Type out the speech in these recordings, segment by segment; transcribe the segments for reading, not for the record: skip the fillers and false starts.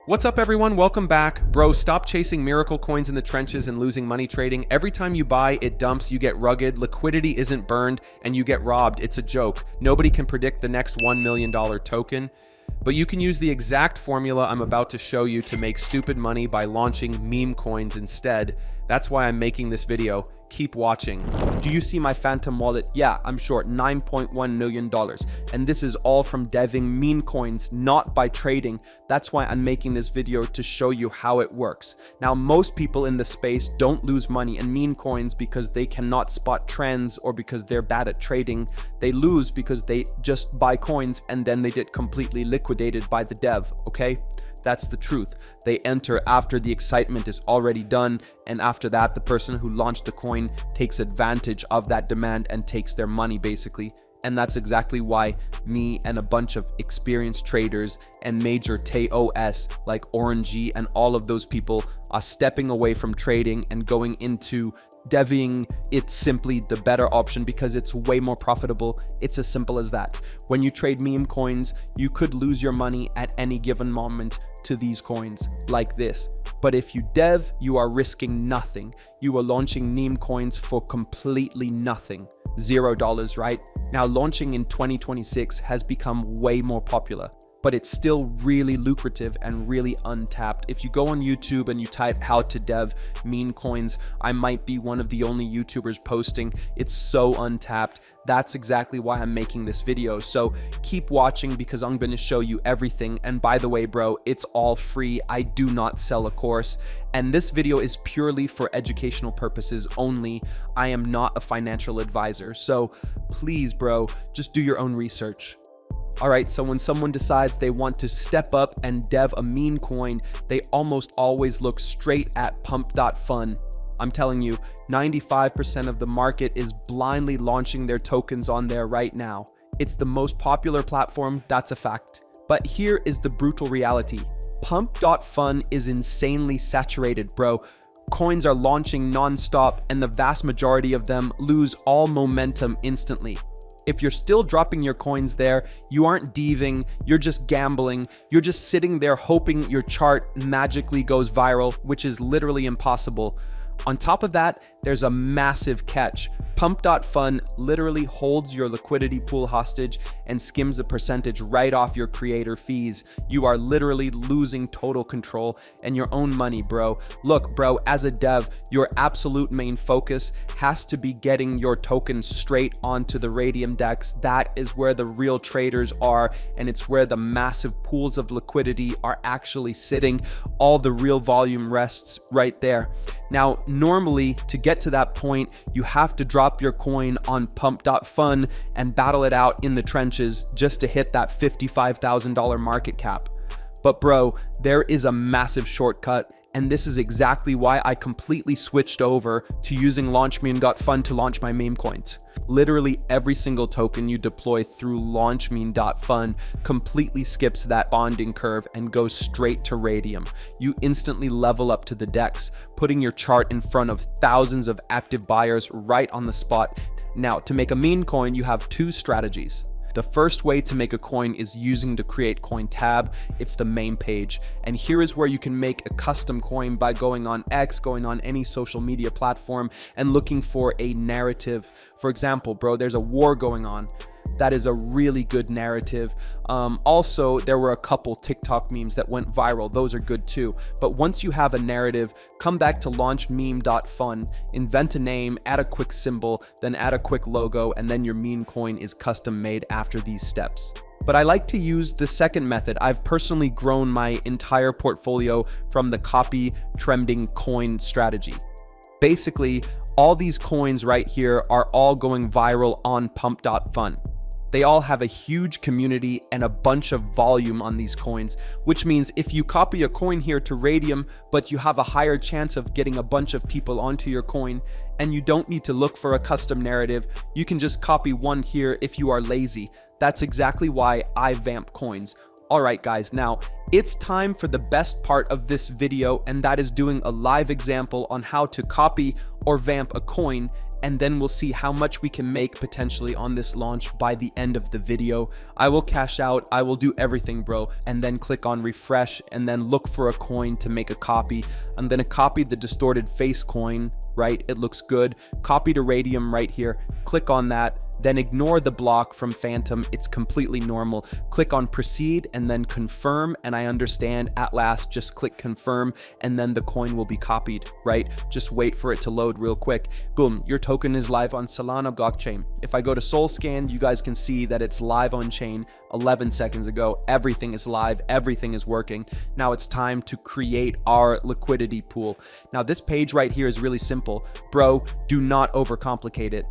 What's up everyone, welcome back. Bro, stop chasing miracle coins in the trenches and losing money trading. Every time you buy, it dumps, you get rugged, liquidity isn't burned, and you get robbed. It's a joke. Nobody can predict the next $1 million token. But you can use the exact formula I'm about to show you to make stupid money by launching meme coins instead. That's why I'm making this video. Keep watching. Do you see my phantom wallet? Yeah, I'm short $9.1 million. And this is all from deving meme coins, not by trading. That's why I'm making this video to show you how it works. Now, most people in the space don't lose money in meme coins because they cannot spot trends or because they're bad at trading. They lose because they just buy coins and then they get completely liquidated by the dev, okay? That's the truth. They enter after the excitement is already done, and after that, the person who launched the coin takes advantage of that demand and takes their money basically. And that's exactly why me and a bunch of experienced traders and major TOS like Orangey and all of those people are stepping away from trading and going into deving. It's simply the better option because it's way more profitable. It's as simple as that. When you trade meme coins, you could lose your money at any given moment to these coins like this. But if you dev, you are risking nothing. You are launching meme coins for completely nothing. $0, right? Now, launching in 2026 has become way more popular, but it's still really lucrative and really untapped. If you go on YouTube and you type how to dev meme coins, I might be one of the only YouTubers posting. It's so untapped. That's exactly why I'm making this video. So keep watching because I'm going to show you everything. And by the way, bro, it's all free. I do not sell a course. And this video is purely for educational purposes only. I am not a financial advisor. So please, bro, just do your own research. Alright, so when someone decides they want to step up and dev a meme coin, they almost always look straight at Pump.Fun. I'm telling you, 95% of the market is blindly launching their tokens on there right now. It's the most popular platform, that's a fact. But here is the brutal reality. Pump.Fun is insanely saturated, bro. Coins are launching non-stop and the vast majority of them lose all momentum instantly. If you're still dropping your coins there, you aren't deving, you're just gambling, you're just sitting there hoping your chart magically goes viral, which is literally impossible. On top of that, there's a massive catch. Pump.Fun literally holds your liquidity pool hostage and skims a percentage right off your creator fees. You are literally losing total control and your own money, bro. Look, bro, as a dev, your absolute main focus has to be getting your tokens straight onto the Radium DEX. That is where the real traders are, and it's where the massive pools of liquidity are actually sitting. All the real volume rests right there. Now, normally, to get to that point, you have to drop your coin on Pump.Fun and battle it out in the trenches just to hit that $55,000 market cap. But bro, there is a massive shortcut, and this is exactly why I completely switched over to using launchmeme.fun to launch my meme coins. Literally every single token you deploy through launchmeme.fun completely skips that bonding curve and goes straight to Radium. You instantly level up to the DEX, putting your chart in front of thousands of active buyers right on the spot. Now, to make a meme coin, you have two strategies. The first way to make a coin is using the Create Coin tab. It's the main page. And here is where you can make a custom coin by going on X, going on any social media platform and looking for a narrative. For example, bro, there's a war going on. That is a really good narrative. Also, there were a couple TikTok memes that went viral. Those are good too. But once you have a narrative, come back to launchmeme.fun, invent a name, add a quick symbol, then add a quick logo, and then your meme coin is custom made after these steps. But I like to use the second method. I've personally grown my entire portfolio from the copy trending coin strategy. Basically, all these coins right here are all going viral on Pump.Fun. They all have a huge community and a bunch of volume on these coins, which means if you copy a coin here to Radium, but you have a higher chance of getting a bunch of people onto your coin, and you don't need to look for a custom narrative, you can just copy one here if you are lazy. That's exactly why I vamp coins. Alright guys, now it's time for the best part of this video, and that is doing a live example on how to copy or vamp a coin and then we'll see how much we can make potentially on this launch by the end of the video. I will cash out, I will do everything, bro, and then click on refresh and then look for a coin to make a copy. I'm gonna copy the distorted face coin, right? It looks good. Copy to Radium right here, click on that. Then ignore the block from Phantom, it's completely normal. Click on proceed and then confirm, and I understand at last, just click confirm and then the coin will be copied, right? Just wait for it to load real quick. Boom, your token is live on Solana blockchain. If I go to SolScan, you guys can see that it's live on chain 11 seconds ago. Everything is live, everything is working. Now it's time to create our liquidity pool. Now this page right here is really simple. Bro, do not overcomplicate it.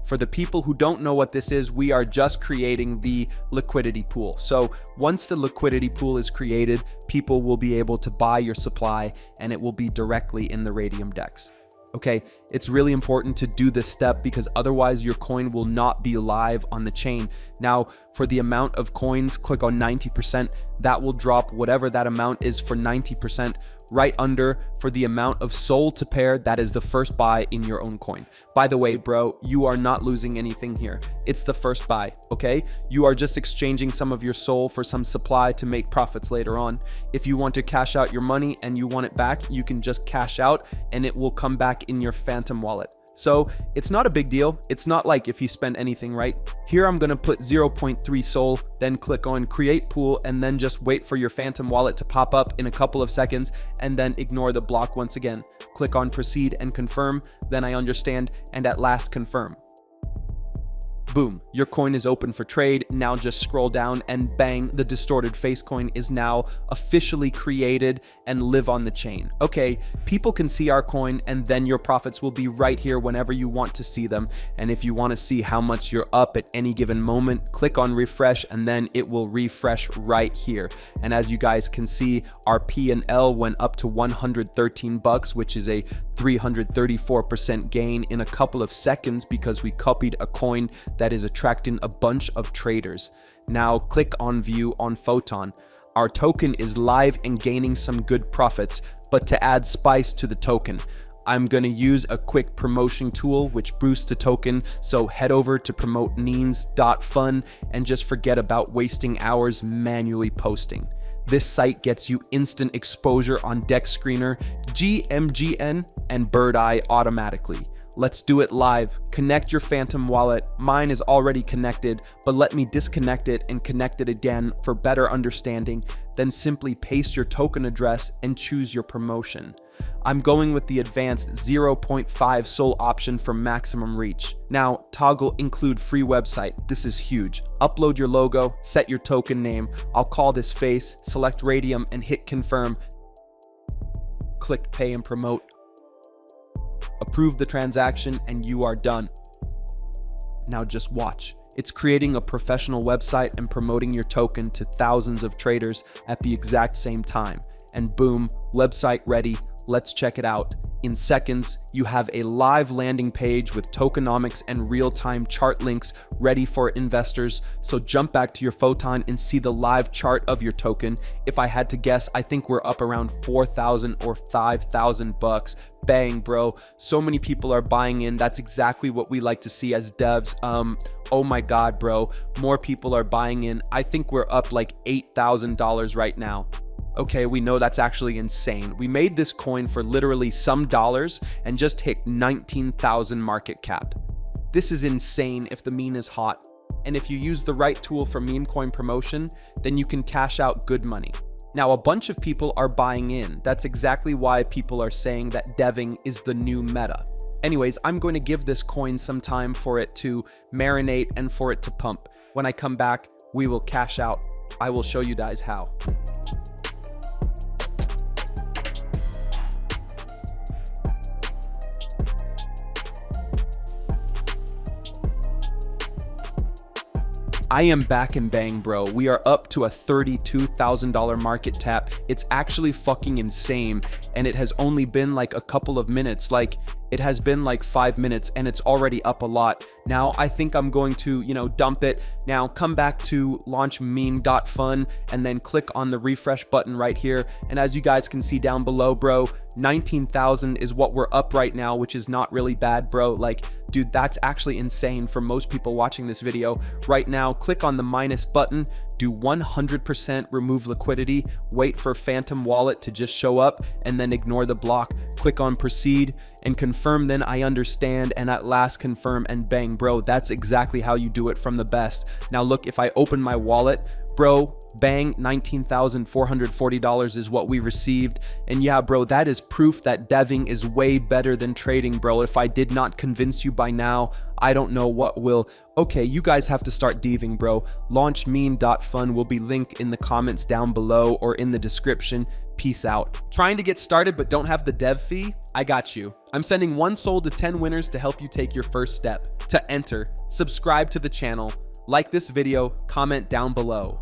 For the people who don't know what this is, we are just creating the liquidity pool. So once the liquidity pool is created, people will be able to buy your supply and it will be directly in the Radium DEX. Okay, it's really important to do this step because otherwise your coin will not be live on the chain. Now, for the amount of coins, click on 90%. That will drop whatever that amount is for 90%. Right under for the amount of SOL to pair, that is the first buy in your own coin. By the way, bro, you are not losing anything here. It's the first buy, okay? You are just exchanging some of your SOL for some supply to make profits later on. If you want to cash out your money and you want it back, you can just cash out and it will come back in your Phantom wallet. So it's not a big deal. It's not like if you spend anything, right? Here I'm gonna put 0.3 SOL, then click on create pool and then just wait for your Phantom wallet to pop up in a couple of seconds and then ignore the block once again. Click on proceed and confirm, then I understand, and at last confirm. Boom, your coin is open for trade. Now just scroll down and bang, the distorted face coin is now officially created and live on the chain. Okay, people can see our coin and then your profits will be right here whenever you want to see them. And if you want to see how much you're up at any given moment, click on refresh and then it will refresh right here. And as you guys can see, our P&L went up to 113 bucks, which is a 334% gain in a couple of seconds because we copied a coin that is attracting a bunch of traders. Now click on view on Photon. Our token is live and gaining some good profits, but to add spice to the token, I'm going to use a quick promotion tool which boosts the token. So head over to promote.fun and just forget about wasting hours manually posting. This site gets you instant exposure on DEX Screener, GMGN, and Bird Eye automatically. Let's do it live. Connect your Phantom wallet. Mine is already connected, but let me disconnect it and connect it again for better understanding. Then simply paste your token address and choose your promotion. I'm going with the advanced 0.5 SOL option for maximum reach. Now, toggle include free website. This is huge. Upload your logo, set your token name. I'll call this face, select Radium and hit confirm. Click pay and promote. Approve the transaction and you are done. Now just watch. It's creating a professional website and promoting your token to thousands of traders at the exact same time. And boom, website ready. Let's check it out. In seconds, you have a live landing page with tokenomics and real-time chart links ready for investors. So jump back to your Photon and see the live chart of your token. If I had to guess, I think we're up around 4,000 or 5,000 bucks. Bang, bro. So many people are buying in. That's exactly what we like to see as devs. Oh my God, bro. More people are buying in. I think we're up like $8,000 right now. Okay, we know that's actually insane. We made this coin for literally some dollars and just hit 19,000 market cap. This is insane if the meme is hot. And if you use the right tool for meme coin promotion, then you can cash out good money. Now, a bunch of people are buying in. That's exactly why people are saying that deving is the new meta. Anyways, I'm going to give this coin some time for it to marinate and for it to pump. When I come back, we will cash out. I will show you guys how. I am back and bang, bro. We are up to a $32,000 market cap. It's actually fucking insane. And it has only been like a couple of minutes. Like, It has been like 5 minutes and it's already up a lot. Now I think I'm going to, dump it. Now come back to launchmeme.fun and then click on the refresh button right here. And as you guys can see down below, bro, 19,000 is what we're up right now, which is not really bad, bro. Like, dude, that's actually insane for most people watching this video right now. Click on the minus button, do 100% remove liquidity, wait for Phantom Wallet to just show up, and then ignore the block. Click on proceed and confirm, then I understand, and at last confirm, and bang, bro, that's exactly how you do it from the best. Now look, if I open my wallet, bro, bang, $19,440 is what we received. And yeah, bro, that is proof that deving is way better than trading, bro. If I did not convince you by now, I don't know what will. Okay, you guys have to start deving, bro. Launchmeme.fun will be linked in the comments down below or in the description. Peace out. Trying to get started but don't have the dev fee? I got you. I'm sending 1 soul to 10 winners to help you take your first step. To enter, subscribe to the channel, like this video, comment down below.